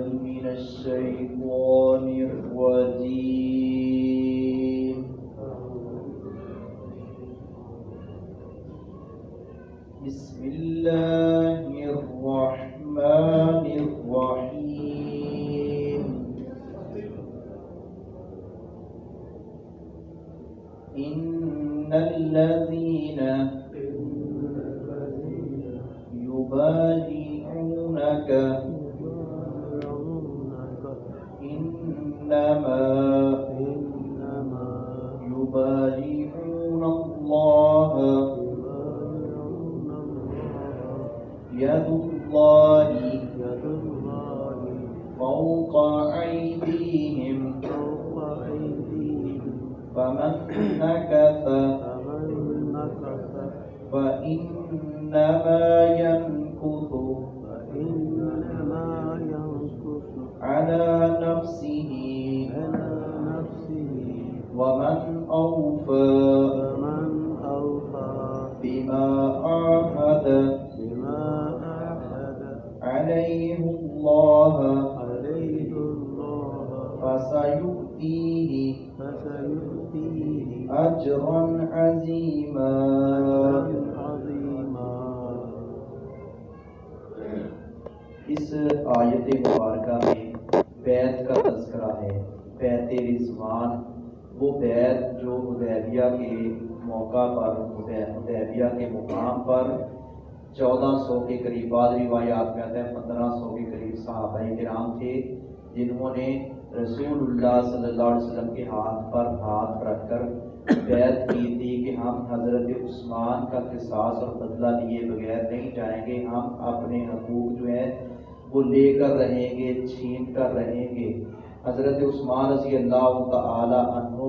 من الشيطان الرجيم بسم الله الرحمن الرحيم إن الذين يبايعونك إنما يبايعون الله يد الله فوق أيديهم فمن نكث فإنما ينكث على نفسه ومن أوفى بما عاهد عليه الله فسيؤتيه أجرا عظيما. اس آیت مبارکہ میں بیعت کا تذکرہ ہے. بیعت رضوان، وہ بیعت جو حدیبیہ کے موقع پر، حدیبیہ کے مقام پر 1400 کے قریب، بعض روایات میں آتا ہے 1500 کے قریب صحابہ کرام تھے جنہوں نے رسول اللہ صلی اللہ علیہ وسلم کے ہاتھ پر ہاتھ رکھ کر بیعت کی تھی کہ ہم حضرت عثمان کا قصاص اور بدلہ لیے بغیر نہیں جائیں گے، ہم اپنے حقوق جو ہے وہ لے کر رہیں گے، چھین کر رہیں گے. حضرت عثمان رضی اللہ تعالی عنہ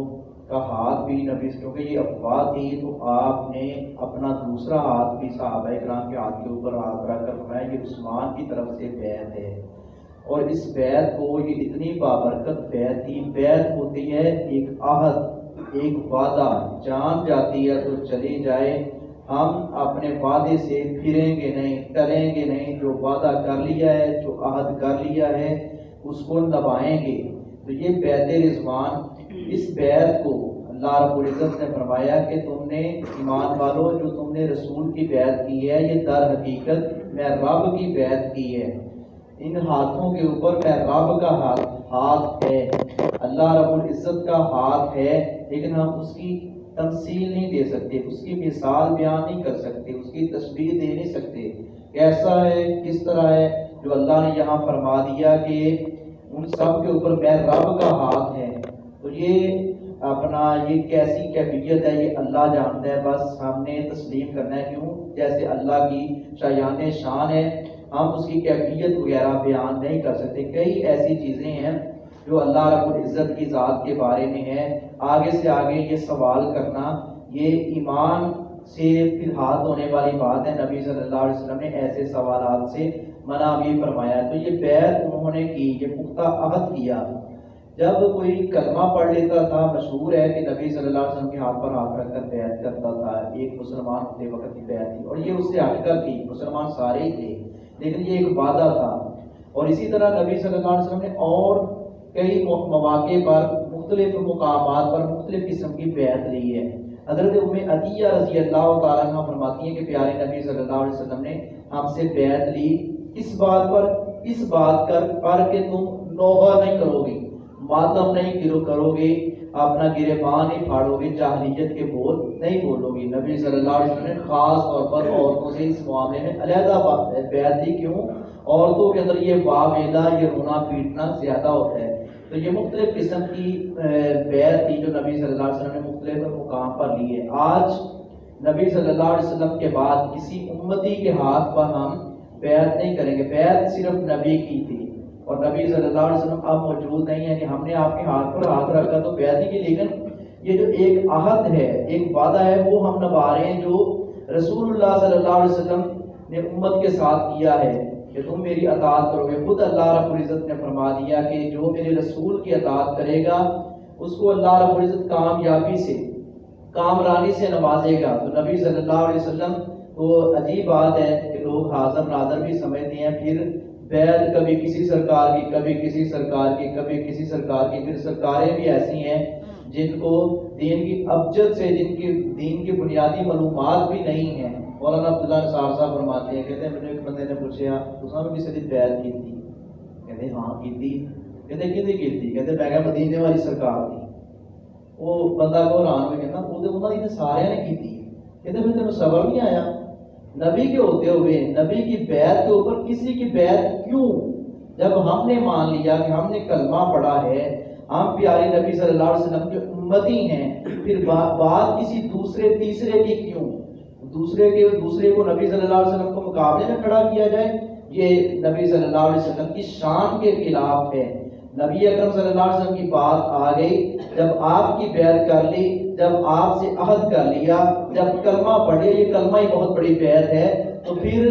کا ہاتھ بھی نبی، کیونکہ یہ افواہ تھی تو آپ نے اپنا دوسرا ہاتھ بھی صحابہ کرام کے ہاتھ کے اوپر ہاتھ رکھ کر فرمایا یہ عثمان کی طرف سے بیعت ہے. اور اس بیعت کو، یہ اتنی بابرکت بیعت تھی. بیعت ہوتی ہے ایک عہد، ایک وعدہ، جان جاتی ہے تو چلی جائے، ہم اپنے وعدے سے پھریں گے نہیں، ٹلیں گے نہیں. جو وعدہ کر لیا ہے، جو عہد کر لیا ہے اس کو نبھائیں گے. تو یہ بیعت رضوان، اس بیعت کو اللہ رب العزت نے فرمایا کہ تم نے ایمان والو جو تم نے رسول کی بیعت کی ہے، یہ در حقیقت میں رب کی بیعت کی ہے. ان ہاتھوں کے اوپر میں رب کا ہاتھ ہے، اللہ رب العزت کا ہاتھ ہے، لیکن ہم اس کی تمثیل نہیں دے سکتے، اس کی مثال بیان نہیں کر سکتے، اس کی تشبیہ دے نہیں سکتے. کیسا ہے، کس طرح ہے، جو اللہ نے یہاں فرما دیا کہ ان سب کے اوپر میں رب کا ہاتھ ہے. تو یہ اپنا یہ کیسی کیفیت ہے یہ اللہ جانتا ہے، بس ہم نے تسلیم کرنا ہے. کیوں؟ جیسے اللہ کی شایان شان ہے، ہم اس کی کیفیت وغیرہ بیان نہیں کر سکتے. کئی ایسی چیزیں ہیں جو اللہ رب العزت کی ذات کے بارے میں ہے. آگے سے آگے یہ سوال کرنا یہ ایمان سے پھر ہاتھ ہونے والی بات ہے. نبی صلی اللہ علیہ وسلم نے ایسے سوالات سے منع بھی فرمایا. تو یہ بیعت انہوں نے کی، یہ پختہ عہد کیا. جب کوئی کلمہ پڑھ لیتا تھا، مشہور ہے کہ نبی صلی اللہ علیہ وسلم کے ہاتھ پر ہاتھ رکھ کر بیعت کرتا تھا. ایک مسلمان ہوتے وقت کی بیعت تھی، اور یہ اس سے ہٹ کر تھی. مسلمان سارے ہی تھے لیکن یہ ایک وعدہ تھا. اور اسی طرح نبی صلی اللہ علیہ وسلم نے اور کئی مواقع پر، مختلف مقامات پر مختلف قسم کی بیعت لی ہے. حضرت ام عطیہ رضی اللہ تعالیٰ عنہ فرماتی ہیں کہ پیارے نبی صلی اللہ علیہ وسلم نے ہم سے بیعت لی اس بات پر کہ تم نوحہ نہیں کرو گے، ماتم نہیں کرو گے، اپنا گریباں نہیں پھاڑو گے، جاہلیت کے بول نہیں بولو گے. نبی صلی اللہ علیہ وسلم نے خاص طور پر عورتوں سے اس معاملے میں علیحدہ بیعت دی. کیوں؟ عورتوں کے اندر یہ واویلا، یہ رونا پیٹنا زیادہ ہوتا ہے. تو یہ مختلف قسم کی بیعت تھی جو نبی صلی اللہ علیہ وسلم نے مختلف مقام پر لی ہے. آج نبی صلی اللہ علیہ وسلم کے بعد کسی امتی کے ہاتھ پر ہم بیعت نہیں کریں گے. بیعت صرف نبی کی تھی اور نبی صلی اللہ علیہ وسلم اب موجود نہیں ہے کہ ہم نے آپ کے ہاتھ پر ہاتھ رکھا تو بیعت ہی کی. لیکن یہ جو ایک عہد ہے، ایک وعدہ ہے، وہ ہم نبھا رہے ہیں جو رسول اللہ صلی اللہ علیہ وسلم نے امت کے ساتھ کیا ہے کہ تم میری اطاعت کرو گے. خود اللہ رب العزت نے فرما دیا کہ جو میرے رسول کی اطاعت کرے گا اس کو اللہ رب العزت کامیابی سے، کامرانی سے نوازے گا. تو نبی صلی اللہ علیہ وسلم تو عجیب بات ہے کہ لوگ حاضر ناظر بھی سمجھتے ہیں، پھر بیعت کبھی کسی سرکار کی، کبھی کسی سرکار کی، کبھی کسی سرکار کی، پھر سرکاریں بھی ایسی ہیں جن کو دین کی ابجد سے، جن کی دین کی بنیادی معلومات بھی نہیں ہیں۔ مولانا عبداللہ نثار صاحب فرماتے ہیں، کہتے ہیں مجھے ایک بندے نے پوچھا تساں بھی کسی دی بیعت کی تھی؟ کہتے ہاں کی تھی۔ کہتے کدی کی تھی؟ کہتے میں کہا مدینے والی سرکار دی۔ وہ بندہ کو حیران ہوئے، کہتا وہ تو انہوں نے سارے نے کی تھی۔ کہتے پھر تمہیں صبر نہیں آیا؟ نبی کے ہوتے ہوئے نبی کی بیعت کے اوپر کسی کی بیعت کیوں؟ جب ہم نے مان لیا کہ ہم نے کلمہ پڑھا ہے، ہم پیارے نبی صلی اللہ علیہ وسلم کے امتی ہیں، پھر بات کسی دوسرے تیسرے کی کیوں؟ دوسرے کو نبی صلی اللہ علیہ وسلم کو مقابلے میں کھڑا کیا جائے، یہ نبی صلی اللہ علیہ وسلم کی شان کے خلاف ہے۔ نبی اکرم صلی اللہ علیہ وسلم کی بات آ گئی، جب آپ کی بیعت کر لی، جب آپ سے عہد کر لیا، جب کلمہ پڑھے، یہ کلمہ ہی بہت بڑی بیعت ہے، تو پھر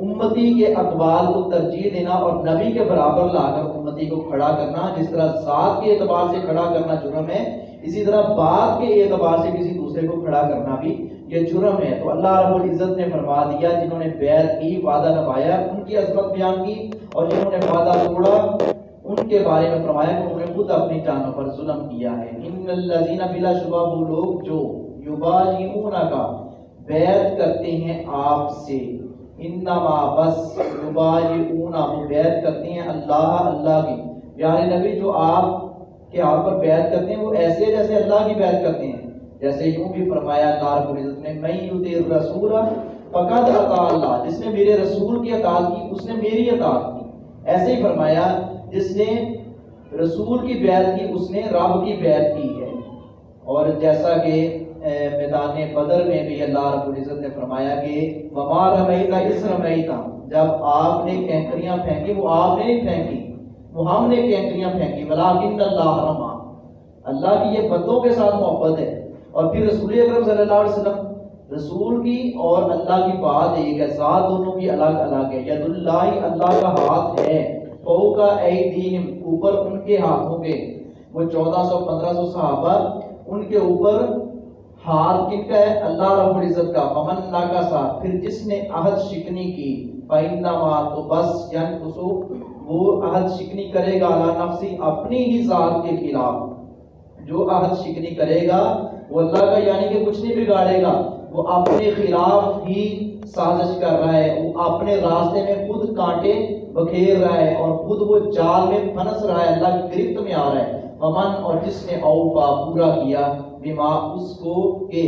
امتی کے اقوال کو ترجیح دینا اور نبی کے برابر لا کر امتی کو کھڑا کرنا، جس طرح ذات کے اعتبار سے کھڑا کرنا جرم ہے، اسی طرح بات کے اعتبار سے کسی دوسرے کو کھڑا کرنا بھی یہ جرم ہے۔ تو اللہ رب العزت نے فرما دیا جنہوں نے بیعت کی، وعدہ نبھایا، ان کی عظمت بیان کی، اور جنہوں نے وعدہ توڑا ان کے بارے میں فرمایا کہ انہوں نے خود اپنی جانوں پر ظلم کیا ہے۔ ان الذین، بلا شبہ وہ لوگ جو یبایعونک بیعت کرتے ہیں آپ سے، انما بس یبایعون، وہ بیعت کرتے ہیں اللہ کی۔ پیارے نبی جو آپ کے ہاتھ پر بیعت کرتے ہیں وہ ایسے جیسے اللہ کی بیعت کرتے ہیں، جیسے یوں بھی فرمایا اللہ رب العزت نے، من یطع الرسول فقد اطاع اللہ، جس نے میرے رسول کی اطاعت کی اس نے میری اطاعت کی۔ ایسے ہی فرمایا جس نے رسول کی بیعت کی اس نے رب کی بیعت کی ہے۔ اور جیسا کہ میدان بدر میں بھی اللہ رب العزت نے فرمایا کہ وما رمیت اذ رمیت، جب آپ نے کینکریاں پھینکی وہ آپ نے نہیں پھینکی، وہ ہم نے کینکریاں پھینکی، ولکن اللہ رما، اللہ کی یہ بندوں کے ساتھ محبت ہے۔ اور پھر رسول اکرم صلی اللہ علیہ وسلم، رسول کی اور اللہ کی بات ایک ہے، ذات دونوں کی الگ الگ ہے۔ ید اللہ، اللہ کا ہاتھ ہے، فوق ایدیہم، اوپر ان کے ہاتھوں کے، وہ 1400-1500 صحابہ، ان کے اوپر ہاتھ کن کا ہے؟ اللہ رب العزت کا۔ فمن ناکسا، پھر جس نے عہد شکنی کی، فإنما، تو بس ینقص، وہ عہد شکنی کرے گا، علی نفسی، اپنی ہی ذات کے خلاف۔ جو عہد شکنی کرے گا وہ اللہ کا یعنی کہ کچھ نہیں بگاڑے گا، وہ اپنے خلاف ہی سازش کر رہا ہے، وہ اپنے راستے میں خود کانٹے بکھیر رہا ہے اور خود وہ جال میں پھنس رہا ہے، اللہ کی گرفت میں آ رہا ہے۔ ومن، اور جس نے اوفا، پورا کیا، بما، اس کو کہ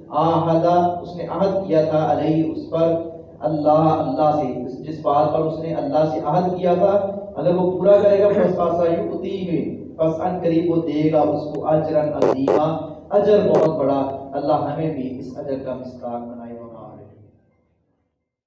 آہدہ، اس نے عہد کیا تھا، علیہ، اس پر، اللہ سے، جس بات پر اس نے اللہ سے عہد کیا تھا، اگر وہ پورا کرے گا فَسَيُؤْتِيهِ، پس ان قریب وہ دے گا اس کو اجرا عظیما، اجر بہت بڑا۔ اللہ ہمیں بھی اس اجر کا مستحق بنائے۔